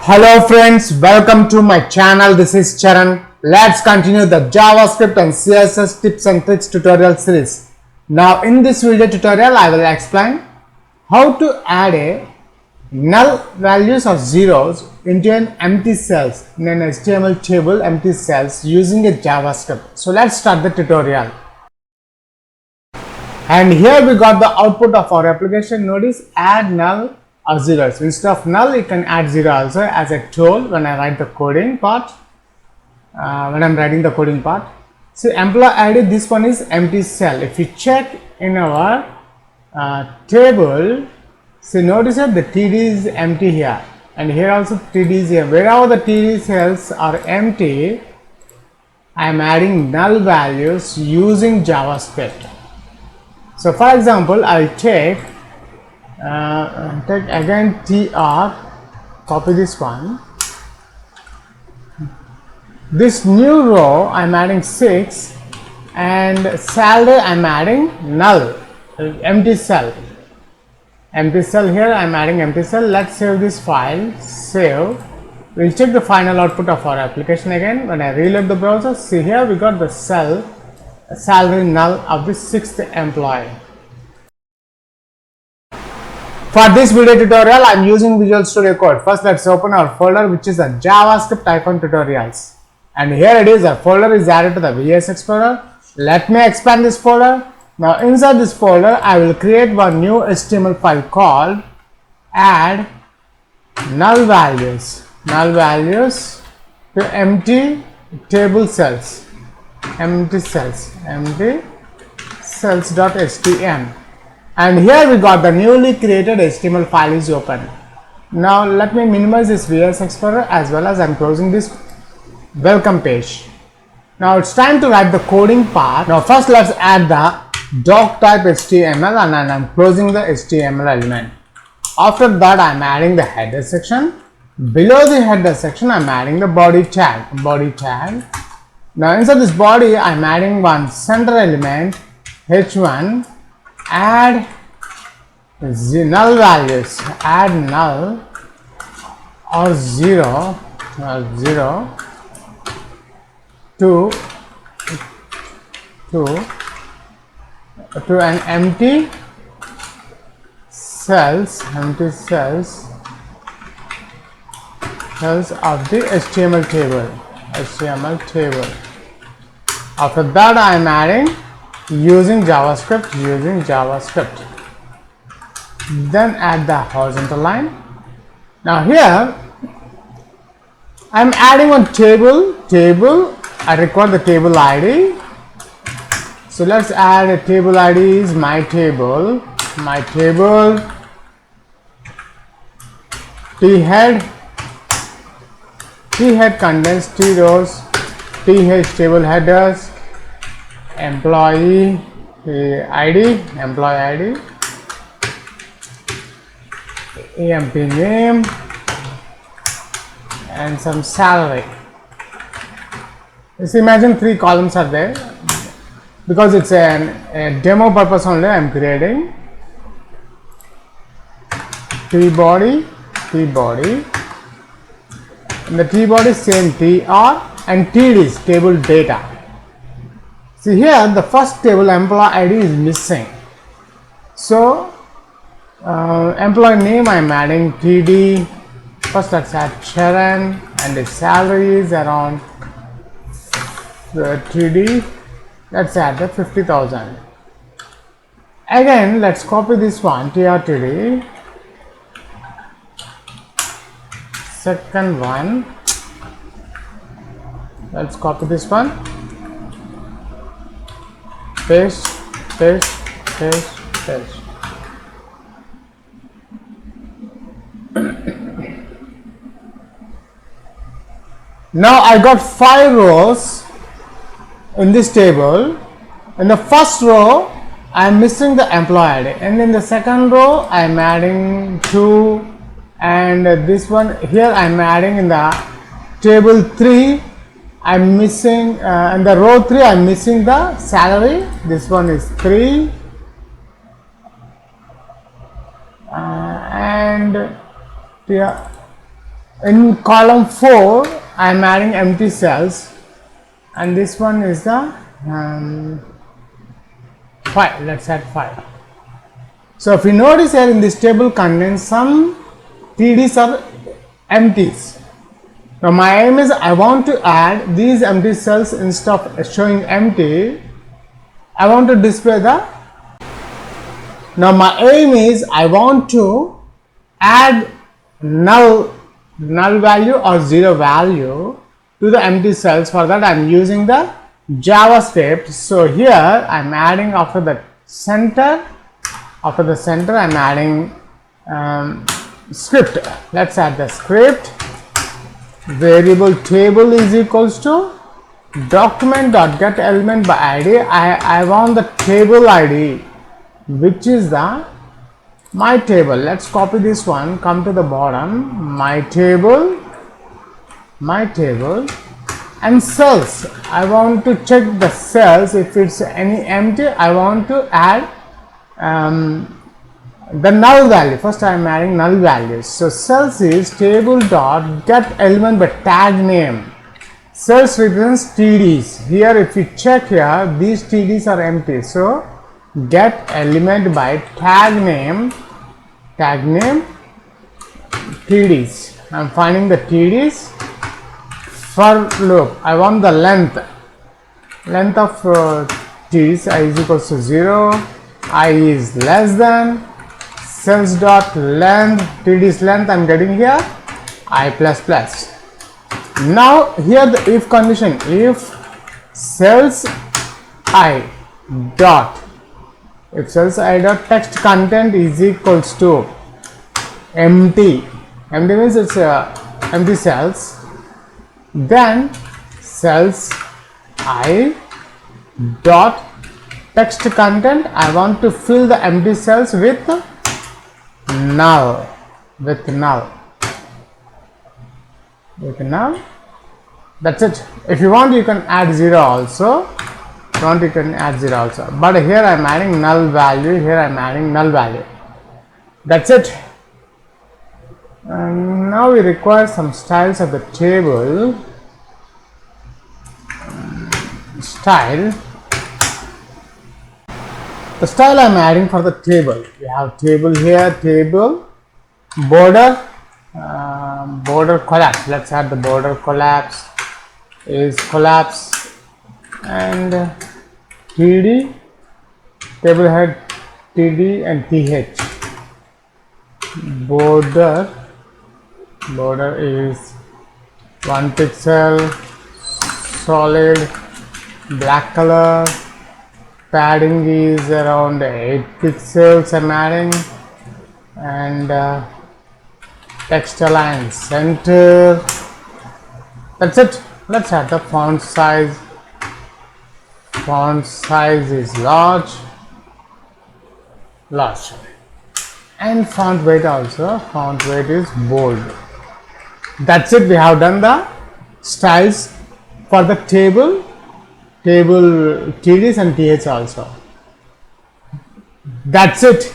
Hello friends, welcome to my channel. This is Charan. Let's continue the JavaScript and CSS tips and tricks tutorial series. Now in this video tutorial I will explain how to add a null values or zeros into an empty cells in an HTML table empty cells using a JavaScript. So let's start the tutorial. And here we got the output of our application. Notice add null or zeros. Instead of null, you can add zero also, as I told when I write the coding part. When I'm writing the coding part. So employee ID, this one is empty cell. If you check in our table, so notice that the TD is empty here, and here also TD is here. Wherever the TD cells are empty, I am adding null values using JavaScript. So for example, I'll take again tr, copy this one. This new row I'm adding 6, and salary I'm adding null, empty cell. Empty cell here I'm adding empty cell. Let's save this file. Save. We'll check the final output of our application again. When I reload the browser, see here we got the cell salary null of the 6th employee. For this video tutorial, I am using Visual Studio Code. First, let's open our folder, which is a JavaScript tutorials. And here it is, our folder is added to the VS Explorer. Let me expand this folder. Now, inside this folder, I will create one new HTML file called add null values to empty table cells, empty cells.htm. And here we got the newly created HTML file is open. Now let me minimize this VS Explorer, as well as I'm closing this welcome page. Now it's time to write the coding part. Now first let's add the doc type HTML, and I'm closing the HTML element. After that I'm adding the header section. Below the header section I'm adding the body tag. Now inside this body I'm adding one center element h1. Add null values, add null or zero to an empty cells of the HTML table. After that I am adding using JavaScript. Then add the horizontal line. Now here I am adding one table. I require the table ID. So let's add a table ID is myTable. T head contains T rows, th table headers, employee ID, emp name, and some salary. Just imagine 3 columns are there, because it's a demo purpose only. I am creating t body, and the t body same tr, and td is table data. See here the first table employee ID is missing. So employee name I am adding TD. First let's add Charan, and the salary is around TD. Let's add the 50,000. Again let's copy this one TRTD. Second one, let's copy this one. Paste. Now I got 5 rows in this table. In the first row I am missing the employee ID, and in the second row I am adding 2, and this one here I am adding in the table 3. I'm missing in the row 3 I'm missing the salary. This one is 3, and here In column 4 I am adding empty cells, and this one is the 5. Let's add 5. So if you notice here, in this table contains some TDs are empties. Now my aim is I want to add these empty cells. Instead of showing empty, I want to display the. Now my aim is I want to add null value or 0 value to the empty cells. For that I am using the JavaScript. So here I am adding after the center. After the center I am adding script. Let's add the script. Variable table is equals to document.getElementsById. I want the table ID, which is the myTable. Let's copy this one, come to the bottom, myTable, and cells. I want to check the cells. If it's any empty, I want to add the null value. First I am adding null values. So cells is table.getElementsByTagName. Cells represents TDs. Here if you check here, these TDs are empty. So getElementsByTagName TDs. I am finding the TDs. For loop, I want the length of TDs. I is equals to 0, I is less than cells dot length, TDs length I am getting here I plus plus. Now here the if condition, if cells I dot text content is equals to empty means it's empty cells, then cells I dot text content, I want to fill the empty cells with null. That's it. If you want, you can add 0 also. If you want, you can add 0 also. But here I am adding null value. Here I am adding null value. That's it. And now we require some styles of the table. Style. The style I am adding for the table. We have table here, table, border, border collapse. Let's add the border collapse is collapse, and TD, table head TD and TH. Border is 1 pixel, solid, black color. Padding is around 8 pixels I am adding, and text align center. That's it. Let's add the font size. Font size is large, and font weight also. Font weight is bold. That's it. We have done the styles for the table TDs and TH also. That's it.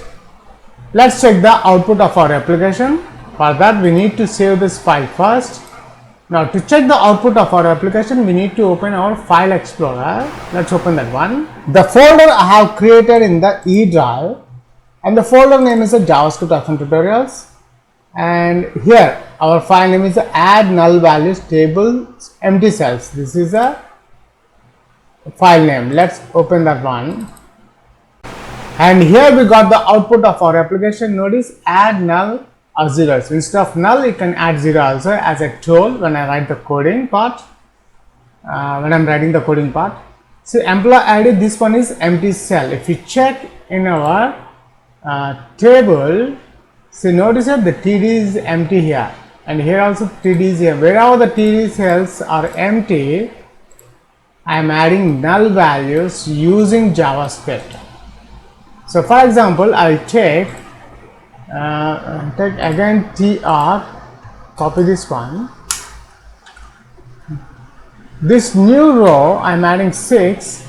Let's check the output of our application. For that we need to save this file first. Now to check the output of our application, we need to open our file explorer. Let's open that one. The folder I have created in the E drive, and the folder name is a JavaScript tutorials, and here our file name is add null values table empty cells. This is a file name. Let's open that one, and here we got the output of our application. Notice add null or zeros. Instead of null, you can add 0 also, as I told when I write the coding part. When I'm writing the coding part, so employee ID, this one is empty cell. If you check in our table, so notice that the TD is empty here, and here also TD is here. Wherever the TD cells are empty, I am adding null values using JavaScript. So for example, I'll take again tr, copy this one. This new row I am adding 6,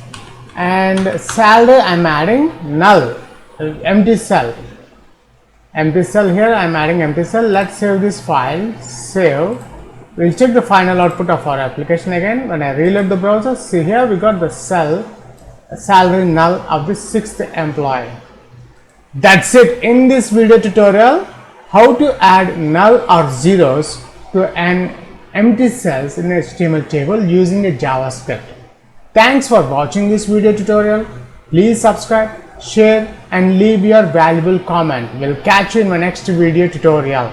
and salary I am adding null, empty cell. empty cell here. I am adding empty cell. Let's save this file. Save. We'll check the final output of our application again. When I reload the browser, see here we got the cell salary null of the 6th employee. That's it in this video tutorial, how to add null or zeros to an empty cells in HTML table using a JavaScript. Thanks for watching this video tutorial. Please subscribe, share and leave your valuable comment. We'll catch you in my next video tutorial.